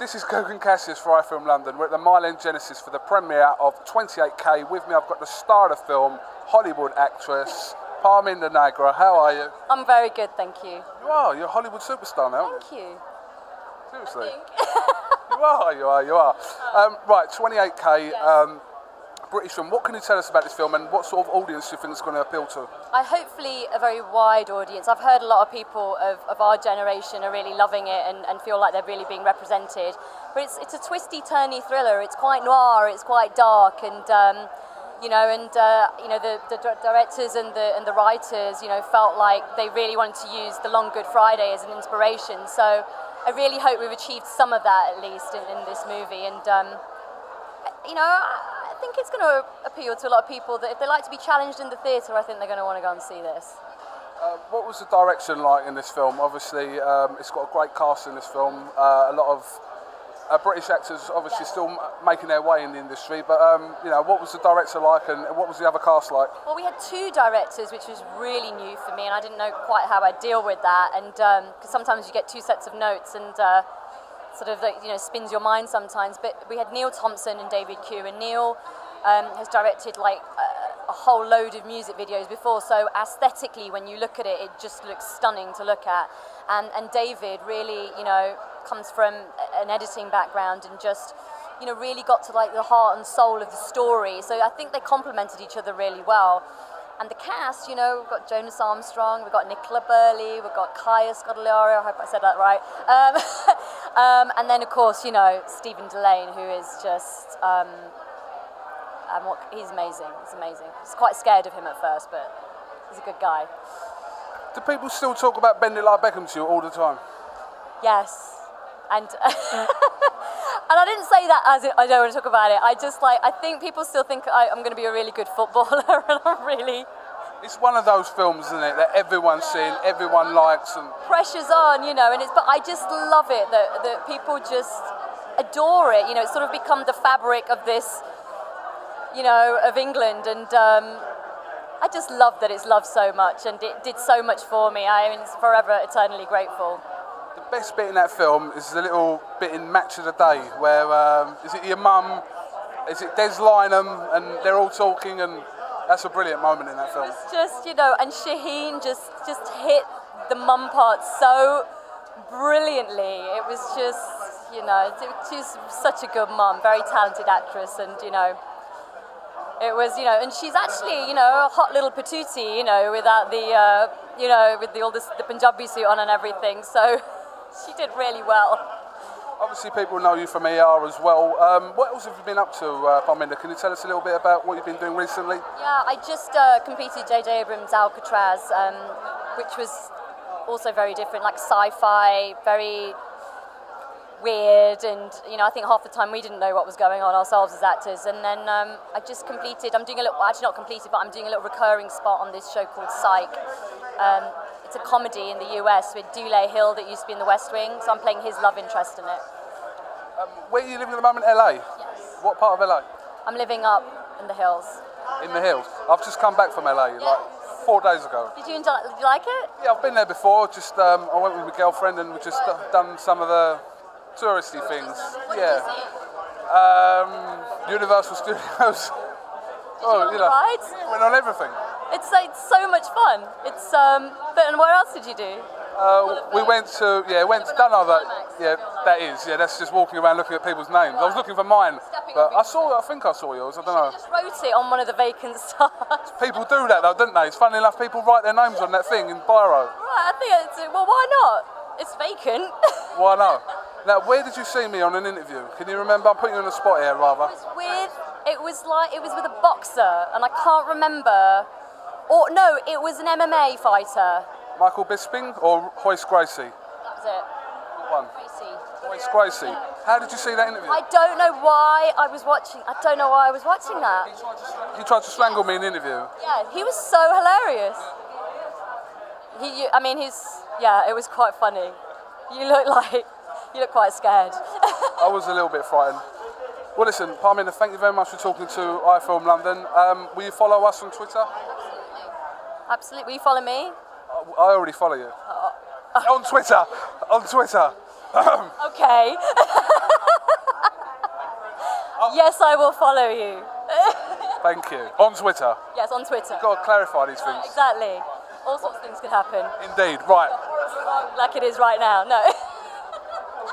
This is Gogan Cassius for iFILM London. We're at the Mile End Genesis for the premiere of 28K. With me I've got the star of the film, Hollywood actress, Parminder NAGRA. How are you? I'm very good, thank you. You are, you're a Hollywood superstar now. Thank you. Seriously? You are. Right, 28K, Yes. British film. What can you tell us about this film and what sort of audience do you think it's going to appeal to? Hopefully a very wide audience. I've heard a lot of people of our generation are really loving it and feel like they're really being represented. But it's a twisty, turny thriller. It's quite noir, it's quite dark, and the directors and the writers, felt like they really wanted to use the Long Good Friday as an inspiration. So I really hope we've achieved some of that at least in this movie. And I think it's going to appeal to a lot of people that if they like to be challenged in the theatre, I think they're going to want to go and see this. What was the direction like in this film? Obviously, it's got a great cast in this film. A lot of British actors obviously still making their way in the industry, but what was the director like and what was the other cast like? Well, we had two directors, which was really new for me, and I didn't know quite how I'd deal with that. And because sometimes you get two sets of notes and sort of spins your mind sometimes. But we had Neil Thompson and David Q, and Neil has directed like a whole load of music videos before, so aesthetically when you look at it, it just looks stunning to look at. And David really, comes from an editing background and just, really got to like the heart and soul of the story. So I think they complemented each other really well. And the cast, we've got Jonas Armstrong, we've got Nicola Burley, we've got Kaya Scodelario, I hope I said that right. And then of course, Stephen Delane, who is just, he's amazing, he's amazing. I was quite scared of him at first, but he's a good guy. Do people still talk about bending like Beckham to you all the time? Yes. And and I didn't say that as I don't want to talk about it. I think people still think I'm going to be a really good footballer, and I'm really... It's one of those films, isn't it, that everyone's seen, everyone likes, and... Pressure's on, but I just love it that people just adore it. It's sort of become the fabric of this, of England, and I just love that it's loved so much, and it did so much for me. It's forever, eternally grateful. The best bit in that film is the little bit in Match of the Day where, is it your mum, is it Des Lynam, and they're all talking, and that's a brilliant moment in that film. It's just, and Shaheen just hit the mum part so brilliantly. It was just, she's such a good mum, very talented actress, and, it was, and she's actually, a hot little patootie, without the, with all the Punjabi suit on and everything, so she did really well. Obviously people know you from ER as well. What else have you been up to, Parminder? Can you tell us a little bit about what you've been doing recently? Yeah, I just completed J.J. Abrams' Alcatraz, which was also very different, like sci-fi, very weird, and I think half the time we didn't know what was going on ourselves as actors. And then I just completed, I'm doing a little, actually not completed, but I'm doing a little recurring spot on this show called Psych. It's a comedy in the US with Dule Hill that used to be in the West Wing, so I'm playing his love interest in it. Where are you living at the moment? LA? Yes. What part of LA? I'm living up in the hills. In the hills? I've just come back from LA, like 4 days ago. Did you like it? Yeah, I've been there before. Just I went with my girlfriend and we just done some of the touristy things. What did you see? Universal Studios. Rides? Went on everything. It's so much fun. It's and what else did you do? We went to done all that. Yeah, that's just walking around looking at people's names. I was looking for mine, but I think I saw yours. I don't know. You just wrote it on one of the vacant stars. People do that though, don't they? It's funny enough, people write their names on that thing in biro. Right, I think why not? It's vacant. Why not? Now, where did you see me on an interview? Can you remember? I'm putting you on the spot here, rather. It was with a boxer, and I can't remember. Or no, it was an MMA fighter. Michael Bisping or Hoist Gracie? That was it. What one? Gracie. Hoist Gracie. How did you see that interview? I don't know why I was watching. I don't know why I was watching that. He tried to strangle me in an interview. Yeah, he was so hilarious. It was quite funny. You look quite scared. I was a little bit frightened. Well, listen, Parminder, thank you very much for talking to iFILM London. Will you follow us on Twitter? Absolutely. Will you follow me? I already follow you. On Twitter. On Twitter. Okay. Yes, I will follow you. Thank you. On Twitter. Yes, on Twitter. You've got to clarify these things. Exactly. All sorts of things could happen. Indeed. Right. Like it is right now. No.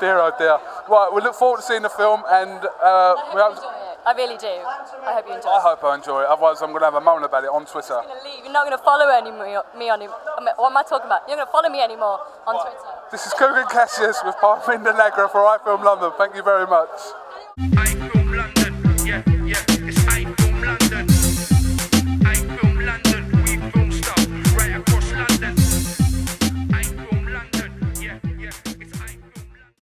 Dear, oh dear. Right, we look forward to seeing the film, and we hope. I really do. I hope you enjoy I it. hope I enjoy it. Otherwise, I'm going to have a moan about it on Twitter. You're going to leave. You're not going to follow me on. What am I talking about? You're going to follow me anymore on Twitter. This is Cougar Cassius with PARMINDER NAGRA for iFILM London. Thank you very much.